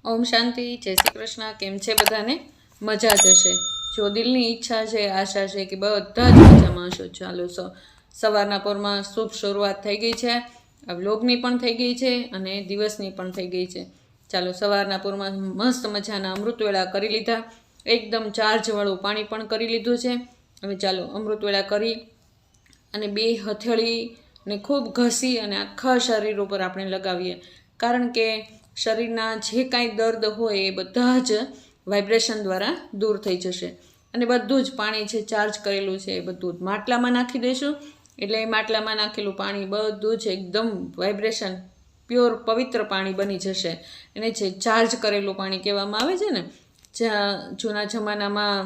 ओम शांति। जय श्री कृष्ण। केम छे बधाने? मजा ज हशे। जो दिलनी इच्छा है, आशा है कि बधा ज मजामां हशो। चालो सवाરના પોરમાં શુભ શરૂઆત થઈ ગઈ છે। આ વ્લોગની પણ થઈ ગઈ છે અને દિવસની પણ થઈ ગઈ છે। ચાલો સવારના પોરમાં મસ્ત મજાના અમૃતવેળા કરી લીધા, એકદમ ચાર્જવાળું પાણી પણ કરી લીધું છે। હવે ચાલો અમૃતવેળા કરી અને બે હથેળીને ખૂબ ઘસી અને આખા શરીર ઉપર આપણે લગાવીએ, કારણ કે શરીરના જે કાંઈ દર્દ હોય એ બધા જ વાઇબ્રેશન દ્વારા દૂર થઈ જશે। અને બધું જ પાણી છે ચાર્જ કરેલું છે એ બધું માટલામાં નાખી દઈશું, એટલે એ માટલામાં નાખેલું પાણી બધું જ એકદમ વાઇબ્રેશન પ્યોર પવિત્ર પાણી બની જશે। એને જે ચાર્જ કરેલું પાણી કહેવામાં આવે છે ને, જ્યાં જૂના જમાનામાં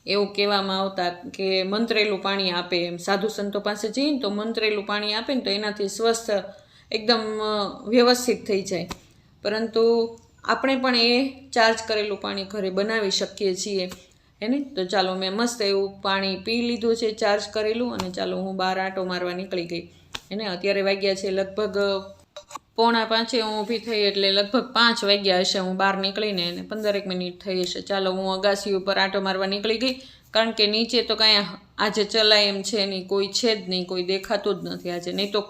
એવું કહેવામાં આવતા કે મંત્રેલું પાણી આપે, એમ સાધુ સંતો પાસે જઈએ ને તો મંત્રેલું પાણી આપે ને તો એનાથી સ્વસ્થ એકદમ વ્યવસ્થિત થઈ જાય। પરંતુ આપણે પણ એ ચાર્જ કરેલું પાણી ઘરે બનાવી શકીએ છીએ એને। તો ચાલો મેં મસ્ત એવું પાણી પી લીધું છે ચાર્જ કરેલું, અને ચાલો હું બહાર આંટો મારવા નીકળી ગઈ એને। અત્યારે વાગ્યા છે લગભગ 4:45 હું ઊભી થઈ, એટલે લગભગ 5 વાગ્યા હશે હું બહાર નીકળીને, એને 15 મિનિટ થઈ હશે। ચાલો હું અગાસી ઉપર આંટો મારવા નીકળી ગઈ, કારણ કે નીચે તો કાંઈ આજે ચલાય એમ છે નહીં, કોઈ છે જ નહીં, કોઈ દેખાતું જ નથી આજે। નહીં તો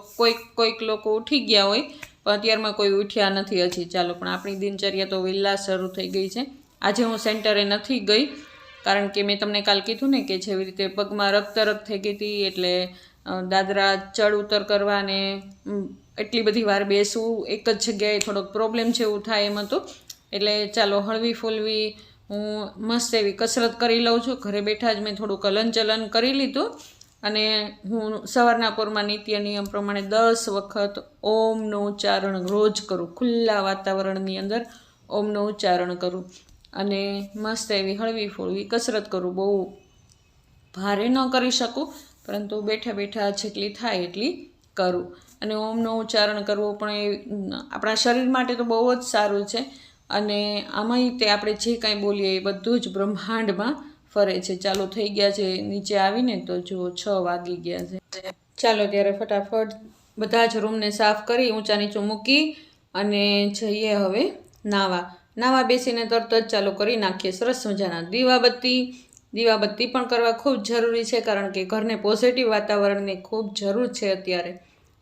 કોઈક લોકો ઉઠી ગયા હોય, પણ અત્યારમાં કોઈ ઉઠ્યા નથી હજી। ચાલો પણ આપણી દિનચર્યા તો વહેલા શરૂ થઈ ગઈ છે। આજે હું સેન્ટરે નથી ગઈ, કારણ કે મેં તમને કાલ કીધું ને કે જેવી રીતે પગમાં રક્ત થઈ ગઈ હતી, એટલે દાદરા ચડ ઉતર કરવા ને એટલી બધી વાર બેસવું એક જ જગ્યાએ થોડોક પ્રોબ્લેમ જેવું થાય એમ હતું। એટલે ચાલો હળવી ફૂલવી હું મસ્ત એવી કસરત કરી લઉં છું। ઘરે બેઠા જ મેં થોડુંક હલનચલન કરી લીધું, અને હું સવારના પોરમાં નિત્ય નિયમ પ્રમાણે 10 વખત ઓમનું ઉચ્ચારણ રોજ કરું, ખુલ્લા વાતાવરણની અંદર ઓમનું ઉચ્ચારણ કરું, અને મસ્ત એવી હળવી ફૂલવી કસરત કરું। બહુ ભારે ન કરી શકું, પરંતુ બેઠા બેઠા જેટલી થાય એટલી કરું। અને ઓમનું ઉચ્ચારણ કરવું પણ એ આપણા શરીર માટે તો બહુ જ સારું છે, અને આમાંય તે આપણે જે કાંઈ બોલીએ એ બધું જ બ્રહ્માંડમાં ફરે છે। ચાલો થઈ ગયા છે નીચે આવીને, તો જુઓ 6 વાગી ગયા છે। ચાલો ત્યારે ફટાફટ બધા જ રૂમને સાફ કરી ઊંચા નીચું મૂકી અને જઈએ હવે નાવા બેસીને તરત જ ચાલો કરી નાખીએ સરસ મજાના દીવાબત્તી પણ કરવા ખૂબ જરૂરી છે, કારણ કે ઘરને પોઝિટિવ વાતાવરણની ખૂબ જરૂર છે અત્યારે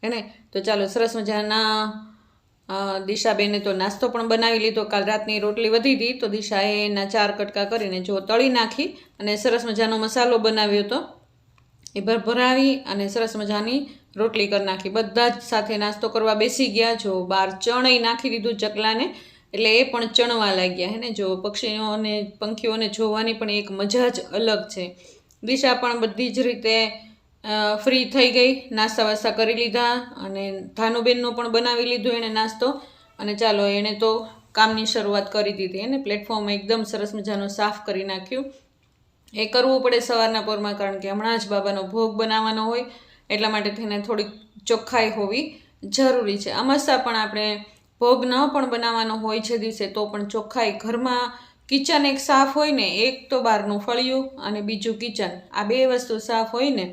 એને। તો ચાલો સરસ મજાના દિશાબેને તો નાસ્તો પણ બનાવી લીધો, કાલ રાતની રોટલી વધી હતી તો દિશાએ એના 4 કટકા કરીને જો તળી નાખી અને સરસ મજાનો મસાલો બનાવ્યો હતો, એ ભરાવી અને સરસ મજાની રોટલી કરી નાખી। બધા જ સાથે નાસ્તો કરવા બેસી ગયા। જો બહાર ચણઈ નાખી દીધું ચકલાને, એટલે એ પણ ચણવા લાગ્યા હે ને। જો પક્ષીઓને પંખીઓને જોવાની પણ એક મજા જ અલગ છે। દિશા પણ બધી જ રીતે ફ્રી થઈ ગઈ, નાસ્તા વાસ્તા કરી લીધા, અને ધાનુબેનનું પણ બનાવી લીધું એણે નાસ્તો, અને ચાલો એણે તો કામની શરૂઆત કરી દીધી એને। પ્લેટફોર્મ એકદમ સરસ મજાનું સાફ કરી નાખ્યું। એ કરવું પડે સવારના પોરમાં, કારણ કે હમણાં જ બાબાનો ભોગ બનાવવાનો હોય, એટલા માટે થઈને થોડીક ચોખ્ખાઈ હોવી જરૂરી છે। અમસ્તા પણ આપણે ભોગ ન પણ બનાવવાનો હોય છે દિવસે, તો પણ ચોખ્ખાઈ ઘરમાં, કિચન એક સાફ હોય ને, એક તો બહારનું ફળિયું અને બીજું કિચન, આ 2 વસ્તુ સાફ હોય ને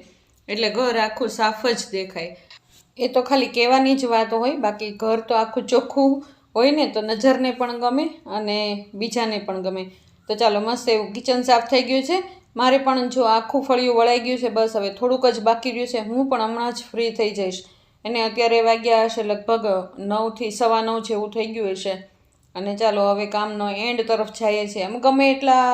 એટલે ઘર આખું સાફ જ દેખાય। એ તો ખાલી કહેવાની જ વાત હોય, બાકી ઘર તો આખું ચોખ્ખું હોય ને તો નજરને પણ ગમે અને બીજાને પણ ગમે। તો ચાલો મસ્ત એવું કિચન સાફ થઈ ગયું છે। મારે પણ જો આખું ફળિયું વળાઈ ગયું છે, બસ હવે થોડુંક જ બાકી રહ્યું છે। હું પણ હમણાં જ ફ્રી થઈ જઈશ, એને અત્યારે વાગ્યા હશે લગભગ 9 થી 9:15 જેવું થઈ ગયું હશે, અને ચાલો હવે કામનો એન્ડ તરફ જઈએ છીએ। એમ ગમે એટલા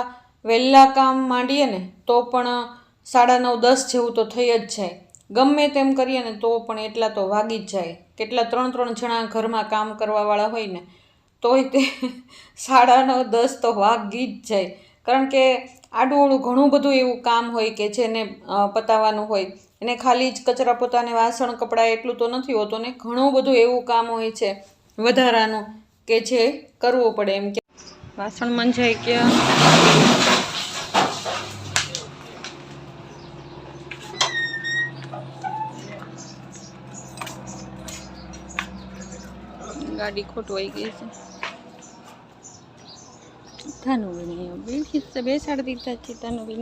વહેલા કામ માંડીએ ને તો પણ 9:30-10 જેવું તો થઈ જ જાય, ગમે તેમ કરીએ ને તો પણ એટલા તો વાગી જ જાય। કેટલા 3 જણા ઘરમાં કામ કરવાવાળા હોય ને તોય તે 9:30-10 તો વાગી જ જાય, કારણ કે આડું ઘણું બધું એવું કામ હોય કે જેને પતાવવાનું હોય। એને ખાલી જ કચરા પોતાને વાસણ કપડાં એટલું તો નથી હોતું ને, ઘણું બધું એવું કામ હોય છે વધારાનું કે જે કરવું પડે। એમ કે વાસણ મંજાઈ ગયા, ગાડી ખોટવાઈ ગઈ છે। ધાનુબેન બેસાડી દીધા છે। ધાનુબેન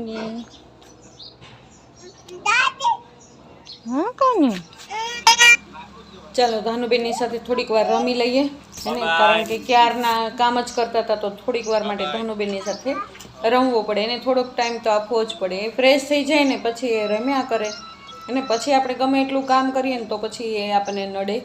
હા કોને, ચાલો ધાનુબેનની સાથે થોડીક વાર રમી લઈએ। એને કારણ કે ક્યારના કામ જ કરતા હતા તો થોડીક વાર માટે ધાનુબેનની સાથે રમવું પડે, એને થોડોક ટાઈમ તો આપવો જ પડે. એ ફ્રેશ થઈ જાય ને પછી એ રમ્યા કરે અને પછી આપણે ગમે એટલું કામ કરીએ ને તો પછી એ આપણને નડે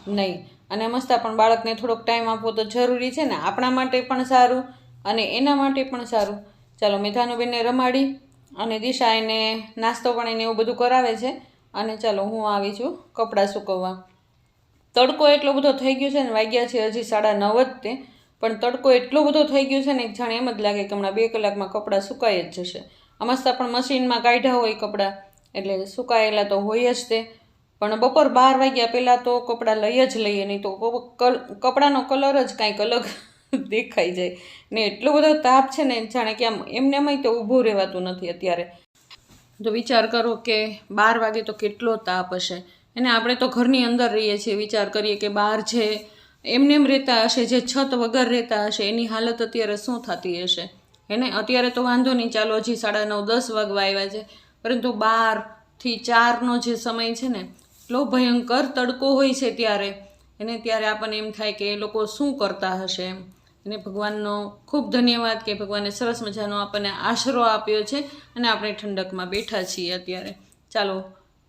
નહીં. અને મસ્ત પણ બાળકને થોડોક ટાઈમ આપવો તો જરૂરી છે ને, આપણા માટે પણ સારું અને એના માટે પણ સારું. ચાલો મેં ધાનુબેનને રમાડી અને દિશા એને નાસ્તો પણ એને એવું બધું કરાવે છે. અને ચાલો હું આવી છું કપડાં સૂકવવા. તડકો એટલો બધો થઈ ગયો છે ને, વાગ્યા છે હજી 9:30 જ તે, પણ તડકો એટલો બધો થઈ ગયો છે ને એક જાણે એમ જ લાગે કે હમણાં 2 કલાકમાં કપડાં સુકાઈ જ જશે. અમસ્તા પણ મશીનમાં કાઢ્યા હોય કપડાં એટલે સુકાયેલા તો હોય જ તે. પણ બપોર 12 વાગ્યા પહેલાં તો કપડાં લઈ જ લઈએ, નહીં તો કપડાનો કલર જ કાંઈક અલગ દેખાઈ જાય ને. એટલો બધો તાપ છે ને જાણે કે આમ એમને એમાંય તો ઊભું રહેવાતું નથી અત્યારે. તો વિચાર કરો કે 12 વાગે તો કેટલો તાપ હશે. અને આપણે તો ઘરની અંદર રહીએ છીએ, વિચાર કરીએ કે બહાર જે એમને એમ રહેતા હશે, જે છત વગર રહેતા હશે, એની હાલત અત્યારે શું થતી હશે. એને અત્યારે તો વાંધો નહીં, ચાલો હજી 9:30-10 વાગવા આવ્યા છે, પરંતુ 12 થી 4નો જે સમય છે ને એટલો ભયંકર તડકો હોય છે ત્યારે. ત્યારે આપણને એમ થાય કે એ લોકો શું કરતા હશે એમ. અને ભગવાનનો ખૂબ ધન્યવાદ કે ભગવાને સરસ મજાનો આપણને આશરો આપ્યો છે અને આપણે ઠંડકમાં બેઠા છીએ અત્યારે. ચાલો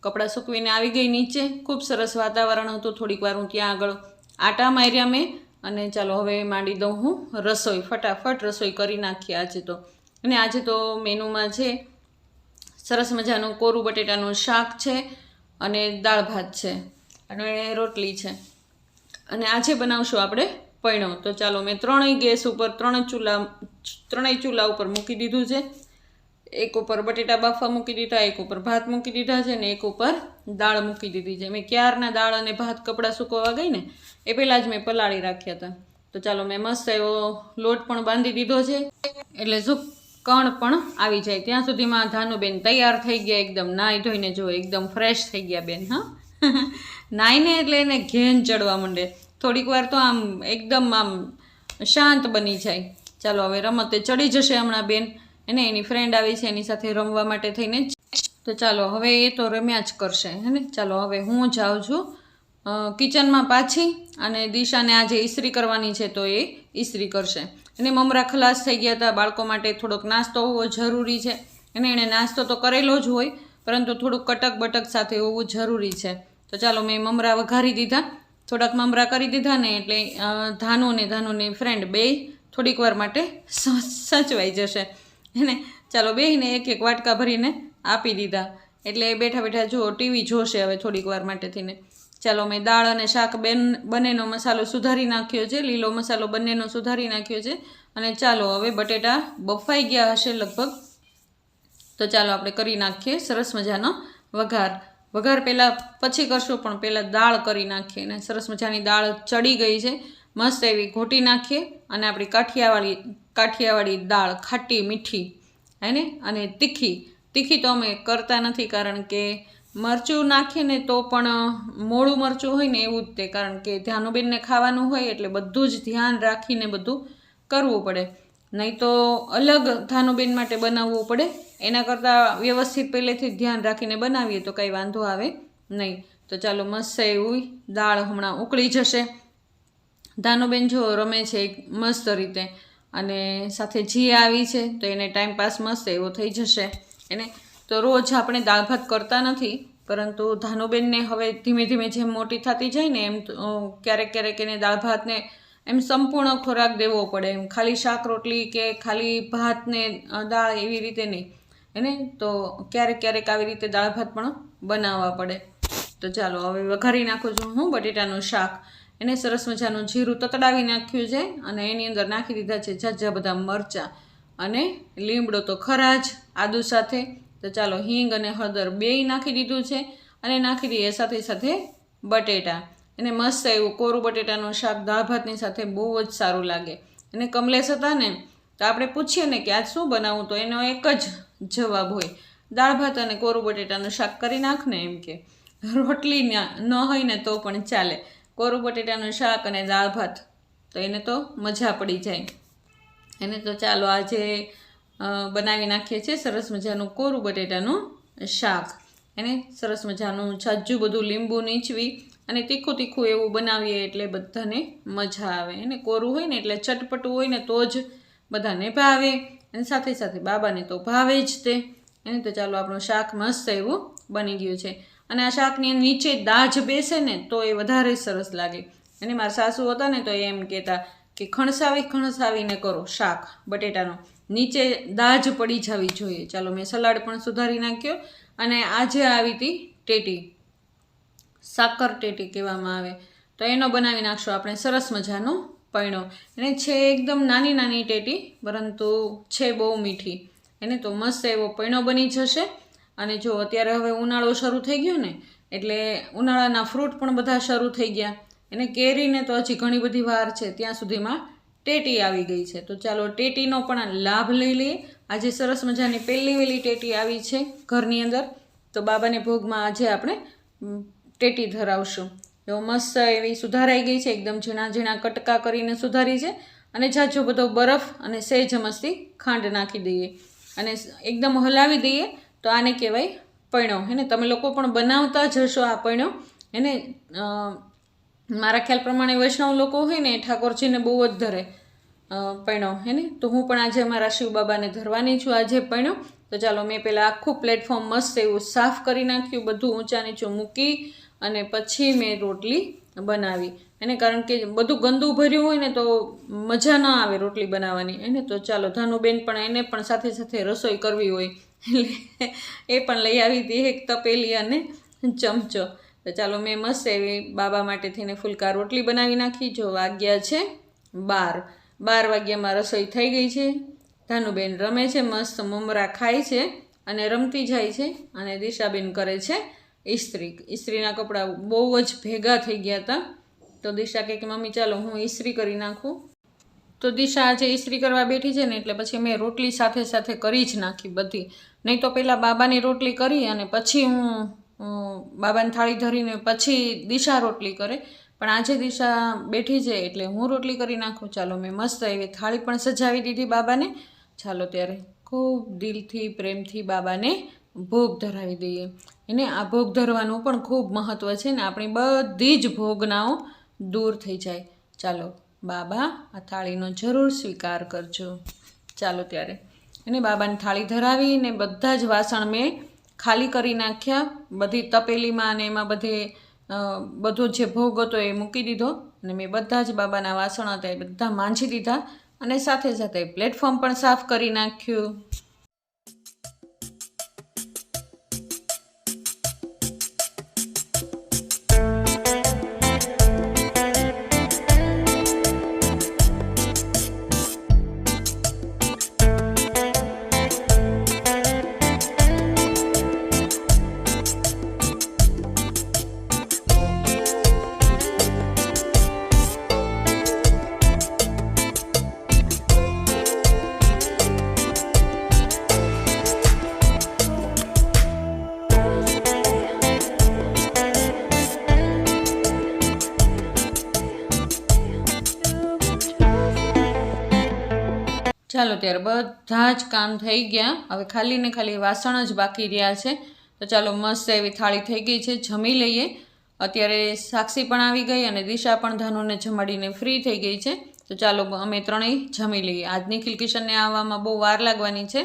કપડાં સૂકવીને આવી ગઈ નીચે. ખૂબ સરસ વાતાવરણ હતું. થોડીક વાર હું ત્યાં આગળ આટા માર્યા મેં અને ચાલો હવે માંડી દઉં હું રસોઈ. ફટાફટ રસોઈ કરી નાખીએ આજે તો. અને આજે તો મેનુમાં છે સરસ મજાનું કોરું બટેટાનું શાક છે અને દાળ ભાત છે અને રોટલી છે. અને આજે બનાવશું આપણે પૈણો. તો ચાલો મેં ત્રણેય ગેસ ઉપર ત્રણેય ચૂલા ઉપર મૂકી દીધું છે. એક ઉપર બટેટા બાફવા મૂકી દીધા, એક ઉપર ભાત મૂકી દીધા છે ને એક ઉપર દાળ મૂકી દીધી છે. મેં ક્યારના દાળ અને ભાત કપડાં સૂકવવા ગઈ ને એ પહેલાં જ મેં પલાળી રાખ્યા હતા. તો ચાલો મેં મસ્ત એવો લોટ પણ બાંધી દીધો છે એટલે શું કણ પણ આવી જાય ત્યાં સુધીમાં ધાનુબેન તૈયાર થઈ ગયા, એકદમ નાહી ધોઈને. જો એકદમ ફ્રેશ થઈ ગયા બેન. હા નાહીને એટલે એને ઘેન ચડવા માંડે. થોડીક વાર તો આમ એકદમ આમ શાંત બની જાય. ચાલો હવે રમતે ચડી જશે હમણાં બેન. એને એની ફ્રેન્ડ આવી છે એની સાથે રમવા માટે થઈને જ. તો ચાલો હવે એ તો રમ્યા જ કરશે હે ને. ચાલો હવે હું જાઉં છું કિચનમાં પાછી અને દિશાને આજે ઇસ્ત્રી કરવાની છે તો એ ઇસ્ત્રી કરશે. એને મમરા ખલાસ થઈ ગયા હતા. બાળકો માટે થોડોક નાસ્તો હોવો જરૂરી છે અને એણે નાસ્તો તો કરેલો જ હોય પરંતુ થોડુંક કટક બટક સાથે હોવું જરૂરી છે. તો ચાલો મેં મમરા વઘારી દીધા, થોડાક મમરા કરી દીધા ને એટલે ધાનુની ફ્રેન્ડ બેય થોડીક વાર માટે સચવાઈ જશે એને. ચાલો બેયને એક વાટકા ભરીને આપી દીધા એટલે બેઠા બેઠા જુઓ ટીવી જોશે હવે થોડીક વાર માટે થઈને. ચાલો મેં દાળ અને શાક બંનેનો મસાલો સુધારી નાખ્યો છે, લીલો મસાલો બંનેનો સુધારી નાખ્યો છે. અને ચાલો હવે બટેટા બફાઈ ગયા હશે લગભગ. તો ચાલો આપણે કરી નાખીએ સરસ મજાનો વઘાર. વઘાર પહેલાં પછી કરશું પણ પહેલાં દાળ કરી નાખીએ. અને સરસ મજાની દાળ ચડી ગઈ છે, મસ્ત એવી ઘોટી નાખીએ. અને આપણી કાઠિયાવાડી દાળ ખાટી મીઠી હે ને અને તીખી તો અમે કરતા નથી કારણ કે મરચું નાખીએ ને તો પણ મોળું મરચું હોય ને એવું જ તે, કારણ કે ધાનુબેનને ખાવાનું હોય એટલે બધું જ ધ્યાન રાખીને બધું કરવું પડે. નહીં તો અલગ ધાનુબેન માટે બનાવવું પડે. એના કરતાં વ્યવસ્થિત પહેલેથી ધ્યાન રાખીને બનાવીએ તો કંઈ વાંધો આવે નહીં. તો ચાલો મસ્ત એવી દાળ હમણાં ઉકળી જશે. ધાનુબેન જો રમે છે મસ્ત રીતે અને સાથે જી આવી છે તો એને ટાઈમપાસ મસ્ત એવો થઈ જશે એને. તો રોજ આપણે દાળ ભાત કરતા નથી પરંતુ ધાનુબેનને હવે ધીમે ધીમે જેમ મોટી થતી જાય ને એમ ક્યારેક એને દાળ ભાતને એમ સંપૂર્ણ ખોરાક દેવો પડે. એમ ખાલી શાક રોટલી કે ખાલી ભાત ને દાળ એવી રીતે નહીં એને. તો ક્યારેક આવી રીતે દાળ ભાત પણ બનાવવા પડે. તો ચાલો હવે વઘારી નાખું છું હું બટેટાનું શાક. એને સરસ મજાનું જીરું તતડાવી નાખ્યું છે અને એની અંદર નાખી દીધા છે ઝાઝા બધા મરચાં અને લીમડો તો ખરા જ આદુ સાથે. તો ચાલો હિંગ અને હળદર બેય નાખી દીધું છે અને નાખી દઈએ સાથે બટેટા. એને મસ્ત એવું કોરું બટેટાનું શાક દાળ ભાતની સાથે બહુ જ સારું લાગે. અને કમલેશ હતા ને તો આપણે પૂછીએ ને કે આજ શું બનાવું તો એનો એક જ જવાબ હોય, દાળ ભાત અને કોરું બટેટાનું શાક કરી નાખ ને એમ કે. રોટલી ન હોય ને તો પણ ચાલે, કોરું બટેટાનું શાક અને દાળ ભાત તો એને તો મજા પડી જાય એને. તો ચાલો આજે બનાવી નાખીએ છીએ સરસ મજાનું કોરું બટેટાનું શાક. એને સરસ મજાનું છાજ્જું બધું લીંબુ નીચવી અને તીખું તીખું એવું બનાવીએ એટલે બધાને મજા આવે. અને કોરું હોય ને એટલે ચટપટું હોય ને તો જ બધાને ભાવે, અને સાથે સાથે બાબાને તો ભાવે જ તે. એને તો ચાલો આપણું શાક મસ્ત એવું બની ગયું છે. અને આ શાકની નીચે દાજ બેસે ને તો એ વધારે સરસ લાગે. અને મારા સાસુ હતા ને તો એમ કહેતા કે ખણસાવીને કરો શાક બટેટાનો, નીચે દાજ પડી જવી જોઈએ. ચાલો મેં સલાડ પણ સુધારી નાખ્યો. અને આજે આવી હતી ટેટી, સાકર ટેટી કહેવામાં આવે, તો એનો બનાવી નાખશો આપણે સરસ મજાનો પૈણો. એને છે એકદમ નાની નાની ટેટી, પરંતુ છે બહુ મીઠી. એને તો મસ્ત એવો પૈણો બની જશે. અને જો અત્યારે હવે ઉનાળો શરૂ થઈ ગયો ને, એટલે ઉનાળાના ફ્રૂટ પણ બધા શરૂ થઈ ગયા. એને કેરીને તો હજી ઘણી બધી વાર છે, ત્યાં સુધીમાં ટેટી આવી ગઈ છે. તો ચાલો ટેટીનો પણ લાભ લઈ લઈએ. આજે સરસ મજાની પહેલી વહેલી ટેટી આવી છે ઘરની અંદર, તો બાબાને ભોગમાં આજે આપણે ટેટી ધરાવશું. એવો મસ્ત એવી સુધારાઈ ગઈ છે, એકદમ ઝીણા ઝીણા કટકા કરીને સુધારી છે. અને જાજો બધો બરફ અને સહેજ મસ્તી ખાંડ નાખી દઈએ અને એકદમ હલાવી દઈએ, તો આને કહેવાય પૈણો. એને તમે લોકો પણ બનાવતા જ હશો આ પૈણો. એને મારા ખ્યાલ પ્રમાણે વૈષ્ણવ લોકો હોય ને ઠાકોરજીને બહુ જ ધરે પૈણો. હેને તો હું પણ આજે મારા શિવ બાબાને ધરવાની છું આજે પૈણો. તો ચાલો મેં પહેલાં આખું પ્લેટફોર્મ મસ્ત એવું સાફ કરી નાખ્યું, બધું ઊંચા નીચું મૂકી અને પછી મેં રોટલી બનાવી. એને કારણ કે બધું ગંદુ ભર્યું હોય ને તો મજા ન આવે રોટલી બનાવવાની. એને તો ચાલો ધાનુબેન પણ એને પણ સાથે સાથે રસોઈ કરવી હોય એટલે એ પણ લઈ આવી હતી એક તપેલી અને ચમચો. તો ચાલો મેં મસ્ત એવી બાબા માટે થઈને ફુલકા રોટલી બનાવી નાખી. જો વાગ્યા છે 12 વાગ્યામાં રસોઈ થઈ ગઈ છે. ધાનુબેન રમે છે, મસ્ત મમરા ખાય છે અને રમતી જાય છે. અને દિશાબેન કરે છે ઇસ્ત્રીના કપડાં બહુ જ ભેગા થઈ ગયા હતા. તો દિશા કહે કે મમ્મી ચાલો હું ઇસ્ત્રી કરી નાખું. તો દિશા આજે ઇસ્ત્રી કરવા બેઠી છે ને એટલે પછી મેં રોટલી સાથે સાથે કરી જ નાખી બધી. નહીં તો પહેલાં બાબાની રોટલી કરી અને પછી હું બાબાની થાળી ધરીને પછી દિશા રોટલી કરે. પણ આજે દિશા બેઠી છે એટલે હું રોટલી કરી નાખું. ચાલો મેં મસ્ત એવી થાળી પણ સજાવી દીધી બાબાને. ચાલો ત્યારે ખૂબ દિલથી પ્રેમથી બાબાને ભોગ ધરાવી દઈએ. એને આ ભોગ ધરવાનું પણ ખૂબ મહત્ત્વ છે ને આપણી બધી જ ભોગનાઓ દૂર થઈ જાય. ચાલો બાબા આ થાળીનો જરૂર સ્વીકાર કરજો. ચાલો ત્યારે એને બાબાની થાળી ધરાવીને બધા જ વાસણ મેં ખાલી કરી નાખ્યા, બધી તપેલીમાં અને એમાં બધો જે ભોગ હતો એ મૂકી દીધો. અને મેં બધા જ બાબાના વાસણ હતા એ બધા માંજી દીધા અને સાથે સાથે પ્લેટફોર્મ પણ સાફ કરી નાખ્યું. ચાલો ત્યારે બધા જ કામ થઈ ગયા. હવે ખાલી ને ખાલી વાસણ જ બાકી રહ્યા છે. તો ચાલો મસ્ત એવી થાળી થઈ ગઈ છે, જમી લઈએ. અત્યારે સાક્ષી પણ આવી ગઈ અને દિશા પણ ધાનુને જમાડીને ફ્રી થઈ ગઈ છે. તો ચાલો અમે ત્રણેય જમી લઈએ. આજ નિખિલ કિશનને આવવામાં બહુ વાર લાગવાની છે,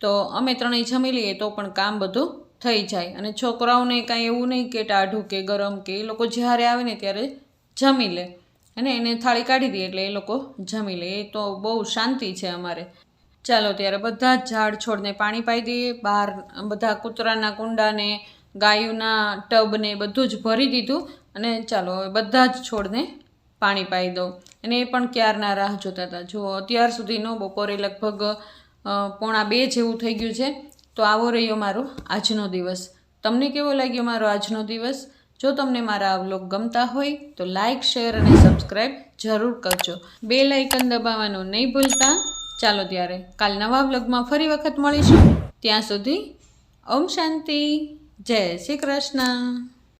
તો અમે ત્રણેય જમી લઈએ તો પણ કામ બધું થઈ જાય. અને છોકરાઓને કાંઈ એવું નહીં કે ટાઢું કે ગરમ કે, એ લોકો જ્યારે આવે ને ત્યારે જમી લે અને એને થાળી કાઢી દઈએ એટલે એ લોકો જમી લે. એ તો બહુ શાંતિ છે અમારે. ચાલો ત્યારે બધા જ ઝાડ છોડને પાણી પાઈ દઈએ. બહાર બધા કૂતરાના કુંડાને ગાયોના ટબને બધું જ ભરી દીધું. અને ચાલો હવે બધા જ છોડને પાણી પાઈ દઉં. અને એ પણ ક્યારના રાહ જોતા હતા. જો અત્યાર સુધીનો બપોરે લગભગ 1:45 જેવું થઈ ગયું છે. તો આવો રહ્યો મારો આજનો દિવસ. તમને કેવો લાગ્યો મારો આજનો દિવસ? જો તમને મારા આ વ્લોગ ગમતા હોય તો લાઇક, શેર અને સબસ્ક્રાઈબ જરૂર કરજો. બેલ આઇકન દબાવવાનું નહીં ભૂલતા. ચાલો ત્યારે કાલ નવા વ્લોગમાં ફરી વખત મળીશું. ત્યાં સુધી ઓમ શાંતિ, જય શ્રી કૃષ્ણ.